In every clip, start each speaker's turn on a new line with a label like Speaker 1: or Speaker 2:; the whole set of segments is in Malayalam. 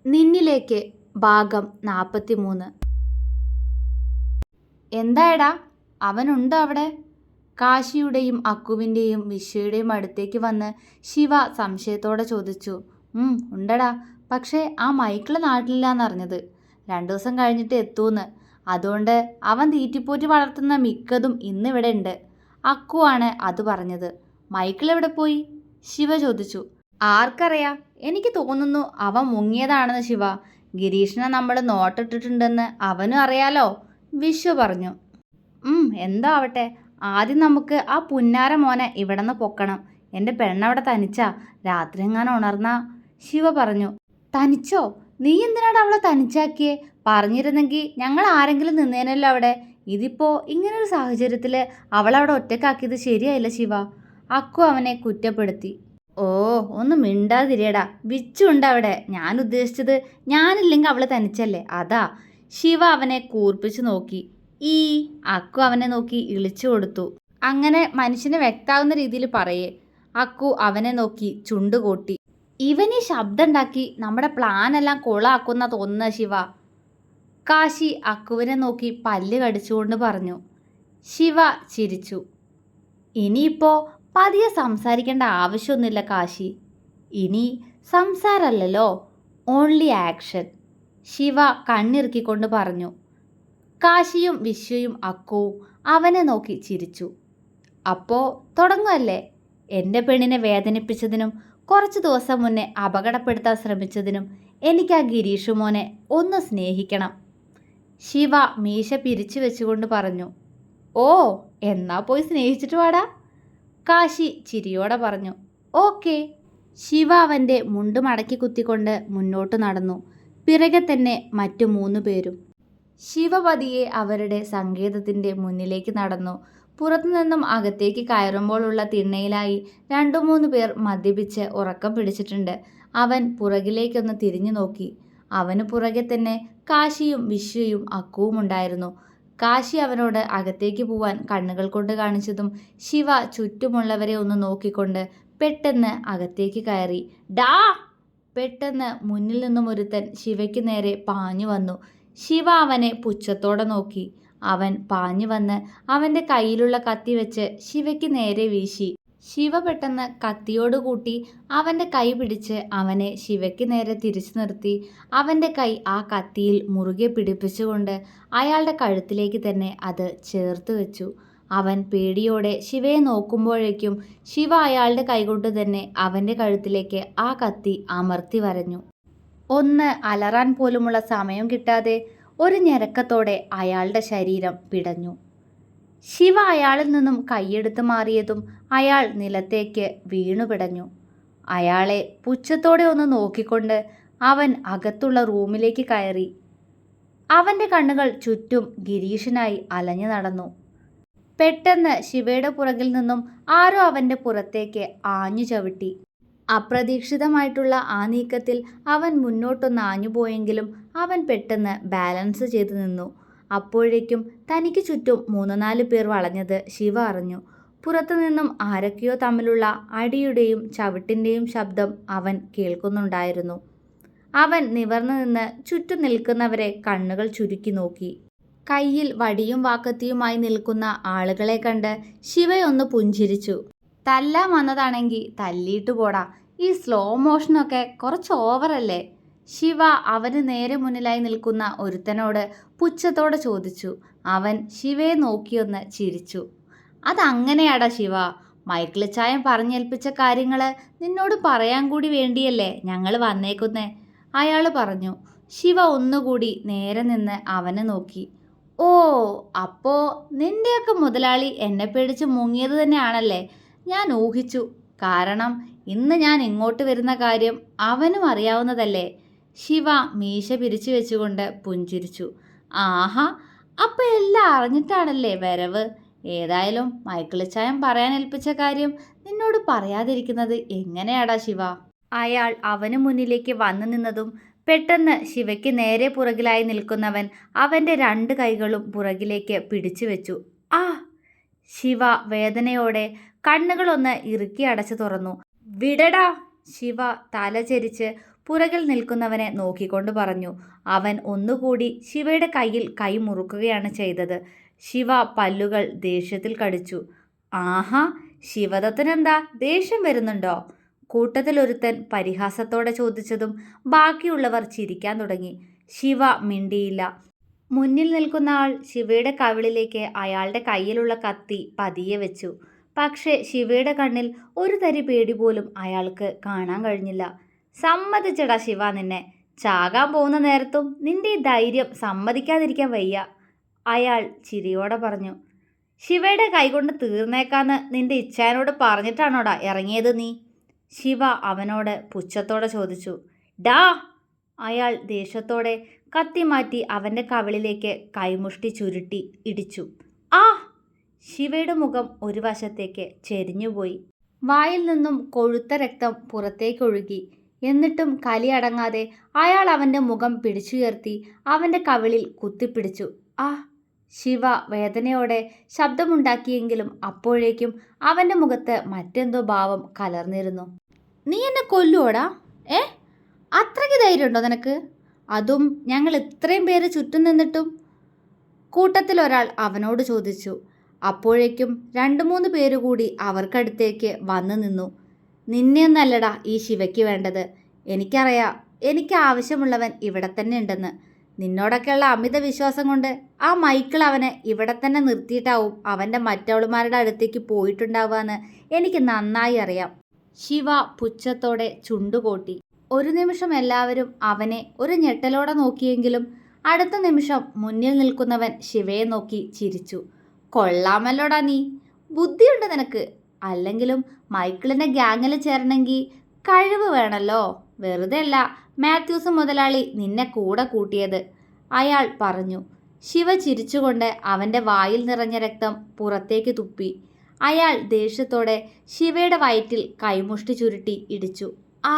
Speaker 1: നിന്നിലേക്ക് ഭാഗം 43. എന്തായടാ, അവനുണ്ടോ അവിടെ? കാശിയുടെയും അക്കുവിൻ്റെയും വിശ്വയുടെയും അടുത്തേക്ക് വന്ന് ശിവ സംശയത്തോടെ ചോദിച്ചു. ഉണ്ടടാ, പക്ഷേ ആ മൈക്കിള് നാട്ടിലില്ലാന്നറിഞ്ഞത്. 2 ദിവസം കഴിഞ്ഞിട്ട് എത്തൂന്ന്. അതുകൊണ്ട് അവൻ തീറ്റിപ്പോറ്റി വളർത്തുന്ന മിക്കതും ഇന്നിവിടെ ഉണ്ട്. അക്കുവാണ് അത് പറഞ്ഞത്. മൈക്കിൾ എവിടെ പോയി? ശിവ ചോദിച്ചു. ആർക്കറിയാം, എനിക്ക് തോന്നുന്നു അവൻ മുങ്ങിയതാണെന്ന് ശിവ. ഗിരീഷിനെ നമ്മൾ നോട്ടിട്ടിട്ടുണ്ടെന്ന് അവനും അറിയാലോ, വിശ്വ പറഞ്ഞു. എന്താ ആവട്ടെ, ആദ്യം നമുക്ക് ആ പുന്നാര മോനെ ഇവിടെ നിന്ന് പൊക്കണം. എൻ്റെ പെണ്ണവിടെ തനിച്ചാ, രാത്രി എങ്ങാനും ഉണർന്നാ, ശിവ പറഞ്ഞു. തനിച്ചോ? നീ എന്തിനാണ് അവളെ തനിച്ചാക്കിയേ? പറഞ്ഞിരുന്നെങ്കിൽ ഞങ്ങൾ ആരെങ്കിലും നിന്നേനല്ലോ അവിടെ. ഇതിപ്പോ ഇങ്ങനൊരു സാഹചര്യത്തിൽ അവളവിടെ ഒറ്റക്കാക്കിയത് ശരിയായില്ല ശിവ, അക്കു അവനെ കുറ്റപ്പെടുത്തി. ഓ, ഒന്ന് മിണ്ടാതിരിയടാ, വിച്ചുണ്ട് അവിടെ. ഞാൻ ഉദ്ദേശിച്ചത് ഞാനില്ലെങ്കിൽ അവള് തനിച്ചല്ലേ, അതാ. ശിവ അവനെ കൂർപ്പിച്ചു നോക്കി. അക്കു അവനെ നോക്കി ഇളിച്ചു കൊടുത്തു. അങ്ങനെ മനുഷ്യനെ വ്യക്താവുന്ന രീതിയിൽ പറയേ. അക്കു അവനെ നോക്കി ചുണ്ടുകൂട്ടി. ഇവൻ ഈ ശബ്ദം ഉണ്ടാക്കി നമ്മുടെ പ്ലാനെല്ലാം കൊളാക്കുന്ന തോന്നുന്ന ശിവ. കാശി അക്കുവിനെ നോക്കി പല്ല് കടിച്ചുകൊണ്ട് പറഞ്ഞു. ശിവ ചിരിച്ചു. ഇനിയിപ്പോ പതിയെ സംസാരിക്കേണ്ട ആവശ്യമൊന്നുമില്ല കാശി. ഇനി സംസാരമല്ലല്ലോ, ഓൺലി ആക്ഷൻ, ശിവ കണ്ണിറുക്കിക്കൊണ്ട് പറഞ്ഞു. കാശിയും വിശ്വയും അക്കുവും അവനെ നോക്കി ചിരിച്ചു. അപ്പോൾ തുടങ്ങുമല്ലേ? എൻ്റെ പെണ്ണിനെ വേദനിപ്പിച്ചതിനും കുറച്ച് ദിവസം മുന്നേ അപകടപ്പെടുത്താൻ ശ്രമിച്ചതിനും എനിക്ക് ആ ഗിരീഷ് മോനെ ഒന്ന് സ്നേഹിക്കണം, ശിവ മീശ പിരിച്ചു വെച്ചുകൊണ്ട് പറഞ്ഞു. ഓ, എന്നാ പോയി സ്നേഹിച്ചിട്ട് വാടാ, കാശി ചിരിയോടെ പറഞ്ഞു. ഓക്കെ. ശിവ അവൻ്റെ മുണ്ട് മടക്കി കുത്തിക്കൊണ്ട് മുന്നോട്ട് നടന്നു. പിറകെ തന്നെ മറ്റു 3 പേരും. ശിവപതിയെ അവരുടെ സങ്കേതത്തിൻ്റെ മുന്നിലേക്ക് നടന്നു. പുറത്തുനിന്നും അകത്തേക്ക് കയറുമ്പോഴുള്ള തിണ്ണയിലായി 2-3 പേർ മദ്യപിച്ച് ഉറക്കം പിടിച്ചിട്ടുണ്ട്. അവൻ പുറകിലേക്കൊന്ന് തിരിഞ്ഞു നോക്കി. അവന് പുറകെ തന്നെ കാശിയും വിശ്വയും അക്കുവും ഉണ്ടായിരുന്നു. കാശി അവനോട് അകത്തേക്ക് പോവാൻ കണ്ണുകൾ കൊണ്ട് കാണിച്ചതും ശിവ ചുറ്റുമുള്ളവരെ ഒന്ന് നോക്കിക്കൊണ്ട് പെട്ടെന്ന് അകത്തേക്ക് കയറി. ഡാ! പെട്ടെന്ന് മുന്നിൽ നിന്നും ഒരുത്തൻ ശിവയ്ക്ക് നേരെ പാഞ്ഞു വന്നു. ശിവ അവനെ പുച്ഛത്തോടെ നോക്കി. അവൻ പാഞ്ഞു വന്ന് അവൻ്റെ കയ്യിലുള്ള കത്തി വെച്ച് ശിവയ്ക്ക് നേരെ വീശി. ശിവ പെട്ടെന്ന് കത്തിയോടുകൂട്ടി അവൻ്റെ കൈ പിടിച്ച് അവനെ ശിവയ്ക്ക് നേരെ തിരിച്ചു നിർത്തി. അവൻ്റെ കൈ ആ കത്തിയിൽ മുറുകെ പിടിപ്പിച്ചുകൊണ്ട് അയാളുടെ കഴുത്തിലേക്ക് തന്നെ അത് ചേർത്ത് വെച്ചു. അവൻ പേടിയോടെ ശിവയെ നോക്കുമ്പോഴേക്കും ശിവ അയാളുടെ കൈകൊണ്ട് തന്നെ അവൻ്റെ കഴുത്തിലേക്ക് ആ കത്തി അമർത്തി വരഞ്ഞു. ഒന്ന് അലറാൻ പോലുമുള്ള സമയം കിട്ടാതെ ഒരു ഞരക്കത്തോടെ അയാളുടെ ശരീരം പിടഞ്ഞു. ശിവ അയാളിൽ നിന്നും കൈയെടുത്ത് മാറിയതും അയാൾ നിലത്തേക്ക് വീണു പിടഞ്ഞു. അയാളെ പുച്ഛത്തോടെ ഒന്ന് നോക്കിക്കൊണ്ട് അവൻ അകത്തുള്ള റൂമിലേക്ക് കയറി. അവൻ്റെ കണ്ണുകൾ ചുറ്റും ഗിരീഷിനായി അലഞ്ഞു നടന്നു. പെട്ടെന്ന് ശിവയുടെ പുറകിൽ നിന്നും ആരോ അവൻ്റെ പുറത്തേക്ക് ആഞ്ഞു ചവിട്ടി. അപ്രതീക്ഷിതമായിട്ടുള്ള ആ നീക്കത്തിൽ അവൻ മുന്നോട്ടൊന്ന് ആഞ്ഞുപോയെങ്കിലും അവൻ പെട്ടെന്ന് ബാലൻസ് ചെയ്തു നിന്നു. അപ്പോഴേക്കും തനിക്ക് ചുറ്റും 3-4 പേർ വളഞ്ഞത് ശിവ അറിഞ്ഞു. പുറത്തുനിന്നും ആരൊക്കെയോ തമ്മിലുള്ള അടിയുടെയും ചവിട്ടിൻ്റെയും ശബ്ദം അവൻ കേൾക്കുന്നുണ്ടായിരുന്നു. അവൻ നിവർന്നു നിന്ന് ചുറ്റും നിൽക്കുന്നവരെ കണ്ണുകൾ ചുരുക്കി നോക്കി. കയ്യിൽ വടിയും വാക്കത്തിയുമായി നിൽക്കുന്ന ആളുകളെ കണ്ട് ശിവയൊന്ന് പുഞ്ചിരിച്ചു. തല്ലാൻ വന്നതാണെങ്കിൽ തല്ലിയിട്ട് പോടാ, ഈ സ്ലോ മോഷനൊക്കെ കുറച്ച് ഓവറല്ലേ, ശിവ അവന് നേരെ മുന്നിലായി നിൽക്കുന്ന ഒരുത്തനോട് പുച്ഛത്തോടെ ചോദിച്ചു. അവൻ ശിവയെ നോക്കിയൊന്ന് ചിരിച്ചു. അതങ്ങനെയാടാ ശിവ, മൈക്കിളിച്ചായൻ പറഞ്ഞേൽപ്പിച്ച കാര്യങ്ങൾ നിന്നോട് പറയാൻ കൂടി വേണ്ടിയല്ലേ ഞങ്ങൾ വന്നേക്കുന്നേ, അയാൾ പറഞ്ഞു. ശിവ ഒന്നുകൂടി നേരെ നിന്ന് അവനെ നോക്കി. ഓ, അപ്പോൾ നിൻ്റെയൊക്കെ മുതലാളി എന്നെ പേടിച്ച് മുങ്ങിയത് തന്നെയാണല്ലേ, ഞാൻ ഊഹിച്ചു. കാരണം ഇന്ന് ഞാൻ ഇങ്ങോട്ട് വരുന്ന കാര്യം അവനും അറിയാവുന്നതല്ലേ, ശിവ മീശ പിരിച്ചു വെച്ചുകൊണ്ട് പുഞ്ചിരിച്ചു. ആഹാ, അപ്പം എല്ലാം അറിഞ്ഞിട്ടാണല്ലേ വരവ്. ഏതായാലും മൈക്കിളിച്ചായൻ പറയാൻ ഏൽപ്പിച്ച കാര്യം നിന്നോട് പറയാതിരിക്കുന്നത് എങ്ങനെയാടാ ശിവ. അയാൾ അവന് മുന്നിലേക്ക് വന്നു നിന്നതും പെട്ടെന്ന് ശിവയ്ക്ക് നേരെ പുറകിലായി നിൽക്കുന്നവൻ അവൻ്റെ 2 കൈകളും പുറകിലേക്ക് പിടിച്ചു വെച്ചു. ശിവ വേദനയോടെ കണ്ണുകളൊന്ന് ഇറുക്കി അടച്ചു തുറന്നു. വിടടാ, ശിവ തല ചരിച്ച് പുറകിൽ നിൽക്കുന്നവനെ നോക്കിക്കൊണ്ട് പറഞ്ഞു. അവൻ ഒന്നുകൂടി ശിവയുടെ കയ്യിൽ കൈ മുറുക്കുകയാണ് ചെയ്തത്. ശിവ പല്ലുകൾ ദേഷ്യത്തിൽ കടിച്ചു. ആഹാ, ശിവദത്തനെന്താ ദേഷ്യം വരുന്നുണ്ടോ? കൂട്ടത്തിലൊരുത്തൻ പരിഹാസത്തോടെ ചോദിച്ചതും ബാക്കിയുള്ളവർ ചിരിക്കാൻ തുടങ്ങി. ശിവ മിണ്ടിയില്ല. മുന്നിൽ നിൽക്കുന്ന ആൾ ശിവയുടെ കവിളിലേക്ക് അയാളുടെ കയ്യിലുള്ള കത്തി പതിയെ വെച്ചു. പക്ഷേ ശിവയുടെ കണ്ണിൽ ഒരു തരി പേടി പോലും അയാൾക്ക് കാണാൻ കഴിഞ്ഞില്ല. സമ്മതിച്ചടാ ശിവ, നിന്നെ ചാകാൻ പോകുന്ന നേരത്തും നിന്റെ ഈ ധൈര്യം സമ്മതിക്കാതിരിക്കാൻ വയ്യ, അയാൾ ചിരിയോടെ പറഞ്ഞു. ശിവയുടെ കൈകൊണ്ട് തീർന്നേക്കാന്ന് നിന്റെ ഇച്ഛാനോട് പറഞ്ഞിട്ടാണോടാ ഇറങ്ങിയത് നീ? ശിവ അവനോട് പുച്ഛത്തോടെ ചോദിച്ചു. ഡാ, അയാൾ ദേഷ്യത്തോടെ കത്തി മാറ്റി അവൻ്റെ കവിളിലേക്ക് കൈമുഷ്ടി ചുരുട്ടി ഇടിച്ചു. ആ! ശിവയുടെ മുഖം ഒരു വശത്തേക്ക് ചെരിഞ്ഞുപോയി. വായിൽ നിന്നും കൊഴുത്ത രക്തം പുറത്തേക്കൊഴുകി. എന്നിട്ടും കലി അടങ്ങാതെ അയാൾ അവൻ്റെ മുഖം പിടിച്ചുയർത്തി അവൻ്റെ കവിളിൽ കുത്തിപ്പിടിച്ചു. ആ! ശിവ വേദനയോടെ ശബ്ദമുണ്ടാക്കിയെങ്കിലും അപ്പോഴേക്കും അവൻ്റെ മുഖത്ത് മറ്റെന്തോ ഭാവം കലർന്നിരുന്നു. നീ എന്നെ കൊല്ലുവോടാ? അത്രയ്ക്ക് ധൈര്യമുണ്ടോ നിനക്ക്? അതും ഞങ്ങൾ ഇത്രയും പേര് ചുറ്റും നിന്നിട്ടും? കൂട്ടത്തിലൊരാൾ അവനോട് ചോദിച്ചു. അപ്പോഴേക്കും 2-3 പേര് കൂടി അവർക്കടുത്തേക്ക് വന്നു നിന്നു. നിന്നെയൊന്നല്ലടാ ഈ ശിവയ്ക്ക് വേണ്ടത്. എനിക്കറിയാം, എനിക്ക് ആവശ്യമുള്ളവൻ ഇവിടെ തന്നെ ഉണ്ടെന്ന്. നിന്നോടൊക്കെയുള്ള അമിത വിശ്വാസം കൊണ്ട് ആ മൈക്കിൾ അവനെ ഇവിടെ തന്നെ നിർത്തിയിട്ടാവും അവൻ്റെ മറ്റവളുമാരുടെ അടുത്തേക്ക് പോയിട്ടുണ്ടാവുകയെന്ന് എനിക്ക് നന്നായി അറിയാം. ശിവ പുച്ഛത്തോടെ ചുണ്ടുകോട്ടി. ഒരു നിമിഷം എല്ലാവരും അവനെ ഒരു ഞെട്ടലോടെ നോക്കിയെങ്കിലും അടുത്ത നിമിഷം മുന്നിൽ നിൽക്കുന്നവൻ ശിവയെ നോക്കി ചിരിച്ചു. കൊള്ളാമല്ലോടാ നീ, ബുദ്ധിയുണ്ട് നിനക്ക്. അല്ലെങ്കിലും മൈക്കിളിൻ്റെ ഗ്യാങ്ങിൽ ചേരണമെങ്കിൽ കഴിവ് വേണമല്ലോ. വെറുതെ അല്ല മാത്യൂസ് മുതലാളി നിന്നെ കൂടെ കൂട്ടിയത്, അയാൾ പറഞ്ഞു. ശിവ ചിരിച്ചുകൊണ്ട് അവൻ്റെ വായിൽ നിറഞ്ഞ രക്തം പുറത്തേക്ക് തുപ്പി. അയാൾ ദേഷ്യത്തോടെ ശിവയുടെ വയറ്റിൽ കൈമുഷ്ടി ചുരുട്ടി ഇടിച്ചു. ആ!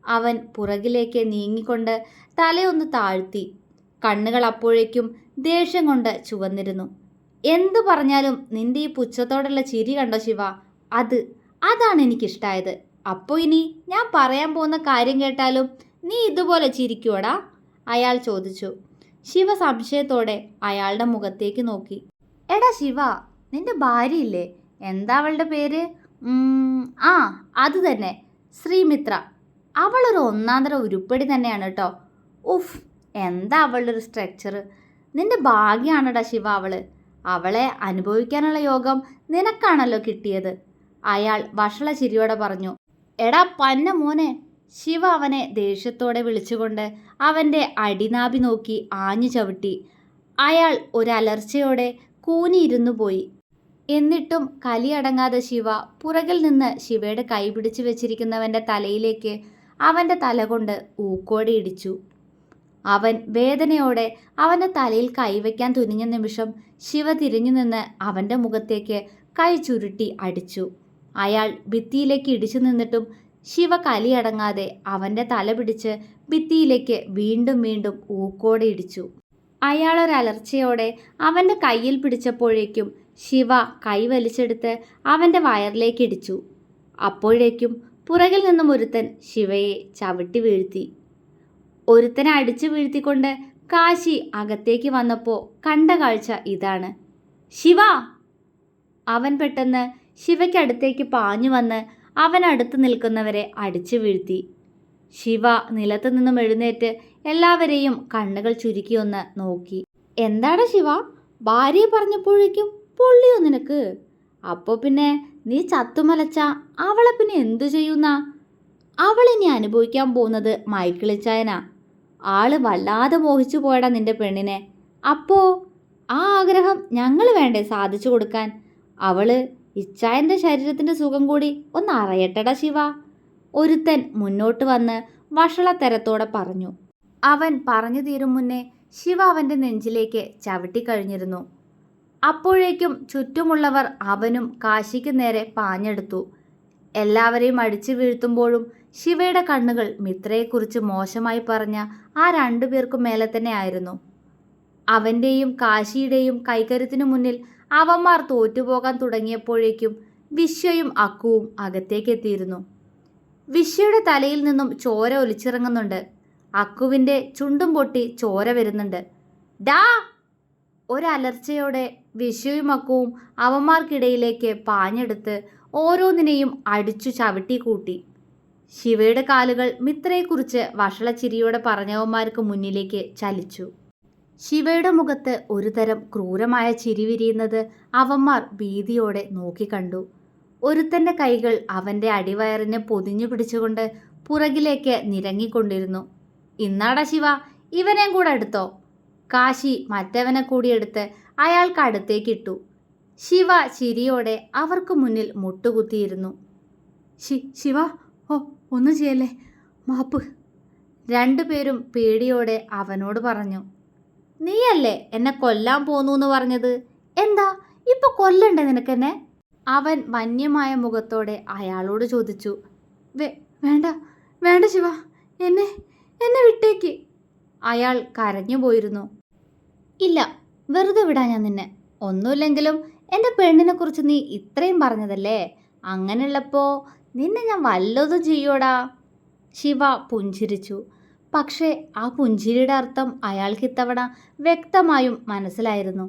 Speaker 1: അവൻ പുറകിലേക്ക് നീങ്ങിക്കൊണ്ട് തലയൊന്ന് താഴ്ത്തി. കണ്ണുകൾ അപ്പോഴേക്കും ദേഷ്യം കൊണ്ട് ചുവന്നിരുന്നു. എന്തു പറഞ്ഞാലും നിന്റെ ഈ പുച്ഛത്തോടുള്ള ചിരി കണ്ടോ ശിവ? അതാണ് എനിക്കിഷ്ടായത്. അപ്പോൾ ഇനി ഞാൻ പറയാൻ പോകുന്ന കാര്യം കേട്ടാലും നീ ഇതുപോലെ ചിരിക്കുവോടാ? അയാൾ ചോദിച്ചു. ശിവ സംശയത്തോടെ അയാളുടെ മുഖത്തേക്ക് നോക്കി. എടാ ശിവ, നിന്റെ ഭാര്യയില്ലേ? എന്താ അവളുടെ പേര്? ആ, അത് തന്നെ, ശ്രീമിത്ര. അവളൊരു ഒന്നാന്തര ഉരുപ്പടി തന്നെയാണ് കേട്ടോ. ഉഫ്, എന്താ അവളുടെ ഒരു സ്ട്രക്ചർ! നിന്റെ ഭാഗ്യമാണടാ ശിവ അവളെ അനുഭവിക്കാനുള്ള യോഗം നിനക്കാണല്ലോ കിട്ടിയത്, അയാൾ വഷള ചിരിയോടെ പറഞ്ഞു. എടാ പന്ന മോനെ! ശിവ അവനെ ദേഷ്യത്തോടെ വിളിച്ചുകൊണ്ട് അവൻ്റെ അടിനാഭി നോക്കി ആഞ്ഞു ചവിട്ടി. അയാൾ ഒരലർച്ചയോടെ കൂനിയിരുന്നു പോയി. എന്നിട്ടും കലിയടങ്ങാതെ ശിവ പുറകിൽ നിന്ന് ശിവയുടെ കൈ പിടിച്ചു വെച്ചിരിക്കുന്നവൻ്റെ തലയിലേക്ക് അവൻ്റെ തല കൊണ്ട് ഊക്കോടെ ഇടിച്ചു. അവൻ വേദനയോടെ അവൻ്റെ തലയിൽ കൈവയ്ക്കാൻ തുനിഞ്ഞ നിമിഷം ശിവ തിരിഞ്ഞു നിന്ന് അവൻ്റെ മുഖത്തേക്ക് കൈ ചുരുട്ടി അടിച്ചു. അയാൾ ഭിത്തിയിലേക്ക് ഇടിച്ചു നിന്നിട്ടും ശിവ കലിയടങ്ങാതെ അവൻ്റെ തല പിടിച്ച് ഭിത്തിയിലേക്ക് വീണ്ടും വീണ്ടും ഊക്കോടെ ഇടിച്ചു. അയാളൊരലർച്ചയോടെ അവൻ്റെ കയ്യിൽ പിടിച്ചപ്പോഴേക്കും ശിവ കൈ വലിച്ചെടുത്ത് അവൻ്റെ വയറിലേക്ക് ഇടിച്ചു. അപ്പോഴേക്കും പുറകിൽ നിന്നും ഒരുത്തൻ ശിവയെ ചവിട്ടി വീഴ്ത്തി. ഒരുത്തനെ അടിച്ചു വീഴ്ത്തിക്കൊണ്ട് കാശി അകത്തേക്ക് വന്നപ്പോൾ കണ്ട കാഴ്ച ഇതാണ്. ശിവ! അവൻ പെട്ടെന്ന് ശിവയ്ക്കടുത്തേക്ക് പാഞ്ഞു വന്ന് അവനടുത്ത് നിൽക്കുന്നവരെ അടിച്ചു വീഴ്ത്തി. ശിവ നിലത്തു നിന്നും എഴുന്നേറ്റ് എല്ലാവരെയും കണ്ണുകൾ ചുരുക്കിയൊന്ന് നോക്കി. എന്താടാ ശിവ, ഭാര്യയെ പറഞ്ഞപ്പോഴേക്കും പൊള്ളിയോ നിനക്ക്? അപ്പോൾ പിന്നെ നീ ചത്തുമലച്ച അവളെ പിന്നെ എന്തു ചെയ്യുന്ന? അവളിനി അനുഭവിക്കാൻ പോകുന്നത് മൈക്കിളിച്ചായനാ. ആള് വല്ലാതെ മോഹിച്ചു പോയടാ നിന്റെ പെണ്ണിനെ. അപ്പോൾ ആ ആഗ്രഹം ഞങ്ങൾ വേണ്ടേ സാധിച്ചു കൊടുക്കാൻ? അവള് ഇച്ചായൻ്റെ ശരീരത്തിൻ്റെ സുഖം കൂടി ഒന്ന് അറിയട്ടടാ ശിവ, ഒരുത്തൻ മുന്നോട്ട് വന്ന് വഷളത്തരത്തോടെ പറഞ്ഞു. അവൻ പറഞ്ഞു തീരും മുന്നേ ശിവ അവൻ്റെ നെഞ്ചിലേക്ക് ചവിട്ടിക്കഴിഞ്ഞിരുന്നു. അപ്പോഴേക്കും ചുറ്റുമുള്ളവർ അവനും കാശിക്ക് നേരെ പാഞ്ഞെടുത്തു. എല്ലാവരെയും അടിച്ചു വീഴ്ത്തുമ്പോഴും ശിവയുടെ കണ്ണുകൾ മിത്രയെക്കുറിച്ച് മോശമായി പറഞ്ഞ ആ 2 പേർക്കും മേലെ തന്നെ ആയിരുന്നു. അവൻ്റെയും കാശിയുടെയും കൈകരുത്തിനു മുന്നിൽ അവന്മാർ തോറ്റുപോകാൻ തുടങ്ങിയപ്പോഴേക്കും വിശ്വയും അക്കുവും അകത്തേക്കെത്തിയിരുന്നു. വിശ്വയുടെ തലയിൽ നിന്നും ചോര ഒലിച്ചിറങ്ങുന്നുണ്ട്. അക്കുവിൻ്റെ ചുണ്ടും പൊട്ടി ചോര വരുന്നുണ്ട്. ഡാ! ഒരലർച്ചയോടെ വിശ്വയും അക്കുവും അവന്മാർക്കിടയിലേക്ക് പാഞ്ഞെടുത്ത് ഓരോന്നിനെയും അടിച്ചു ചവിട്ടി കൂട്ടി. ശിവയുടെ കാലുകൾ മിത്രയെക്കുറിച്ച് വഷളച്ചിരിയോടെ പറഞ്ഞവന്മാർക്ക് മുന്നിലേക്ക് ചലിച്ചു. ശിവയുടെ മുഖത്ത് ഒരുതരം ക്രൂരമായ ചിരി വിരിയുന്നത് അവന്മാർ ഭീതിയോടെ നോക്കിക്കണ്ടു. ഒരുത്തൻ്റെ കൈകൾ അവൻ്റെ അടിവയറിനെ പൊതിഞ്ഞു പിടിച്ചുകൊണ്ട് പുറകിലേക്ക് നിരങ്ങിക്കൊണ്ടിരുന്നു. ഇന്നാടാ ശിവ, ഇവനെയും കൂടെ എടുത്തോ. കാശി മറ്റവനെ കൂടി എടുത്ത് അയാൾക്ക് അടുത്തേക്കിട്ടു. ശിവ ചിരിയോടെ അവർക്ക് മുന്നിൽ മുട്ടുകുത്തിയിരുന്നു. ശിവ, ഓ ഒന്നും ചെയ്യല്ലേ, മാപ്പ്. രണ്ടുപേരും പേടിയോടെ അവനോട് പറഞ്ഞു. നീയല്ലേ എന്നെ കൊല്ലാൻ പോന്നു പറഞ്ഞത്, എന്താ ഇപ്പൊ കൊല്ലണ്ടേ നിനക്കെന്നെ? അവൻ വന്യമായ മുഖത്തോടെ അയാളോട് ചോദിച്ചു. വേണ്ട വേണ്ട ശിവ, എന്നെ എന്നെ വിട്ടേക്ക്. അയാൾ കരഞ്ഞുപോയിരുന്നു. ഇല്ല, വെറുതെ വിടാ ഞാൻ നിന്നെ. ഒന്നുമില്ലെങ്കിലും എൻ്റെ പെണ്ണിനെക്കുറിച്ച് നീ ഇത്രയും പറഞ്ഞതല്ലേ, അങ്ങനെയുള്ളപ്പോൾ നിന്നെ ഞാൻ വല്ലതും ചെയ്യോടാ. ശിവ പുഞ്ചിരിച്ചു. പക്ഷേ ആ പുഞ്ചിരിയുടെ അർത്ഥം അയാൾക്ക് ഇത്തവണ വ്യക്തമായും മനസ്സിലായിരുന്നു.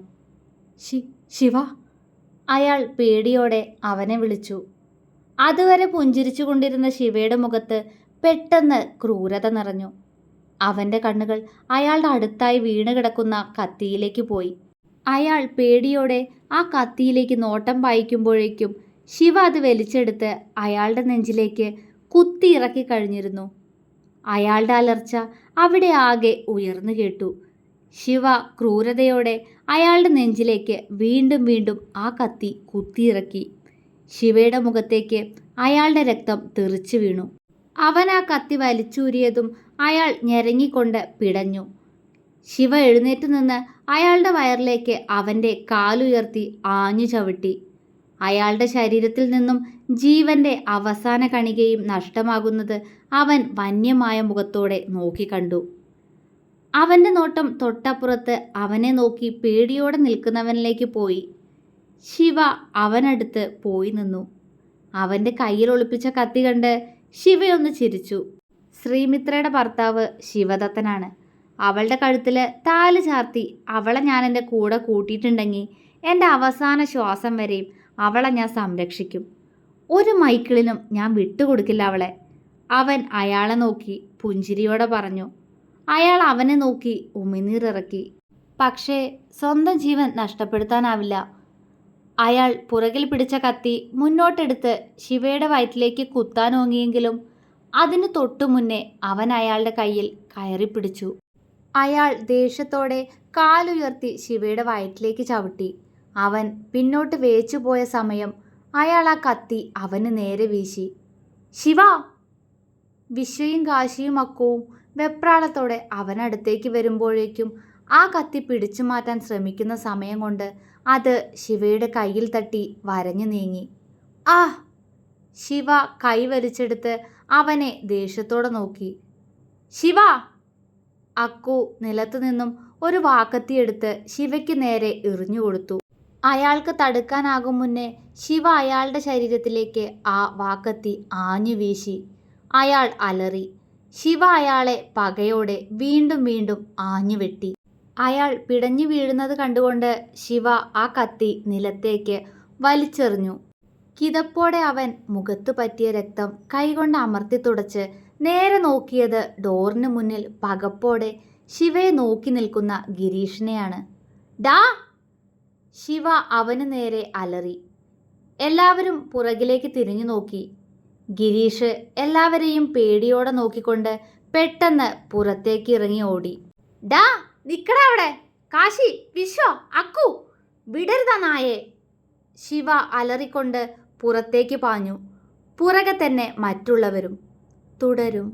Speaker 1: ശിവ, അയാൾ പേടിയോടെ അവനെ വിളിച്ചു. അതുവരെ പുഞ്ചിരിച്ചു കൊണ്ടിരുന്ന ശിവയുടെ മുഖത്ത് പെട്ടെന്ന് ക്രൂരത നിറഞ്ഞു. അവൻ്റെ കണ്ണുകൾ അയാളുടെ അടുത്തായി വീണ് കിടക്കുന്ന കത്തിയിലേക്ക് പോയി. അയാൾ പേടിയോടെ ആ കത്തിയിലേക്ക് നോട്ടം പായിക്കുമ്പോഴേക്കും ശിവ അത് വലിച്ചെടുത്ത് അയാളുടെ നെഞ്ചിലേക്ക് കുത്തിയിറക്കി കഴിഞ്ഞിരുന്നു. അയാളുടെ അലർച്ച അവിടെ ആകെ ഉയർന്നു കേട്ടു. ശിവ ക്രൂരതയോടെ അയാളുടെ നെഞ്ചിലേക്ക് വീണ്ടും വീണ്ടും ആ കത്തി കുത്തിയിറക്കി. ശിവയുടെ മുഖത്തേക്ക് അയാളുടെ രക്തം തെറിച്ചു വീണു. അവൻ ആ കത്തി വലിച്ചൂരിയതും അയാൾ ഞെരങ്ങിക്കൊണ്ട് പിടഞ്ഞു. ശിവ എഴുന്നേറ്റ് നിന്ന് അയാളുടെ വയറിലേക്ക് അവൻ്റെ കാലുയർത്തി ആഞ്ഞു ചവിട്ടി. അയാളുടെ ശരീരത്തിൽ നിന്നും ജീവന്റെ അവസാന കണികയും നഷ്ടമാകുന്നത് അവൻ വന്യമായ മുഖത്തോടെ നോക്കിക്കണ്ടു. അവൻ്റെ നോട്ടം തൊട്ടപ്പുറത്ത് അവനെ നോക്കി പേടിയോടെ നിൽക്കുന്നവനിലേക്ക് പോയി. ശിവ അവനടുത്ത് പോയി നിന്നു. അവൻ്റെ കയ്യിൽ ഒളിപ്പിച്ച കത്തി കണ്ട് ശിവയൊന്ന് ചിരിച്ചു. ശ്രീമിത്രയുടെ ഭർത്താവ് ശിവദത്തനാണ്. അവളുടെ കഴുത്തിൽ താല് ചാർത്തി അവളെ ഞാൻ എൻ്റെ കൂടെ കൂട്ടിയിട്ടുണ്ടെങ്കിൽ എൻ്റെ അവസാന ശ്വാസം വരെയും അവളെ ഞാൻ സംരക്ഷിക്കും. ഒരു മൈക്കിളിനും ഞാൻ വിട്ടുകൊടുക്കില്ല അവളെ. അവൻ അയാളെ നോക്കി പുഞ്ചിരിയോടെ പറഞ്ഞു. അയാൾ അവനെ നോക്കി ഉമിനീറിറക്കി. പക്ഷേ സ്വന്തം ജീവൻ നഷ്ടപ്പെടുത്താനാവില്ല. അയാൾ പുറകിൽ പിടിച്ച കത്തി മുന്നോട്ടെടുത്ത് ശിവയുടെ വയറ്റിലേക്ക് കുത്താനോങ്ങിയെങ്കിലും അതിന് തൊട്ടു മുന്നേ അവൻ അയാളുടെ കയ്യിൽ കയറിപ്പിടിച്ചു. അയാൾ ദേഷ്യത്തോടെ കാലുയർത്തി ശിവയുടെ വയറ്റിലേക്ക് ചവിട്ടി. അവൻ പിന്നോട്ട് വേച്ചുപോയ സമയം അയാൾ ആ കത്തി അവന് നേരെ വീശി. ശിവ! വിശ്വയും കാശിയും അക്കുവും വെപ്രാളത്തോടെ അവനടുത്തേക്ക് വരുമ്പോഴേക്കും ആ കത്തി പിടിച്ചു മാറ്റാൻ ശ്രമിക്കുന്ന സമയം കൊണ്ട് അത് ശിവയുടെ കയ്യിൽ തട്ടി വരഞ്ഞു നീങ്ങി. ആ! ശിവ കൈ വലിച്ചെടുത്ത് അവനെ ദേഷ്യത്തോടെ നോക്കി. ശിവ! അക്കു നിലത്തു നിന്നും ഒരു വാക്കത്തിയെടുത്ത് ശിവയ്ക്ക് നേരെ എറിഞ്ഞുകൊടുത്തു. അയാൾക്ക് തടുക്കാനാകും മുന്നേ ശിവ അയാളുടെ ശരീരത്തിലേക്ക് ആ വാക്കത്തി ആഞ്ഞു വീശി. അയാൾ അലറി. ശിവ അയാളെ പകയോടെ വീണ്ടും വീണ്ടും ആഞ്ഞു വെട്ടി. അയാൾ പിടഞ്ഞു വീഴുന്നത് കണ്ടുകൊണ്ട് ശിവ ആ കത്തി നിലത്തേക്ക് വലിച്ചെറിഞ്ഞു. കിതപ്പോടെ അവൻ മുഖത്തു പറ്റിയ രക്തം കൈകൊണ്ട് അമർത്തി തുടച്ച് നേരെ നോക്കിയത് ഡോറിന് മുന്നിൽ പകപ്പോടെ ശിവയെ നോക്കി നിൽക്കുന്ന ഗിരീഷിനെയാണ്. ഡാ! ശിവ അവന് നേരെ അലറി. എല്ലാവരും പുറകിലേക്ക് തിരിഞ്ഞു നോക്കി. ഗിരീഷ് എല്ലാവരെയും പേടിയോടെ നോക്കിക്കൊണ്ട് പെട്ടെന്ന് പുറത്തേക്ക് ഇറങ്ങി ഓടി. ഡാ! നിക്കടാ അവിടെ! കാശി, വിശ്വ, അക്കു, വിടരുതാ നായെ! ശിവ അലറിക്കൊണ്ട് പുറത്തേക്ക് പാഞ്ഞു. പുറകെ തന്നെ മറ്റുള്ളവരും. തുടരും.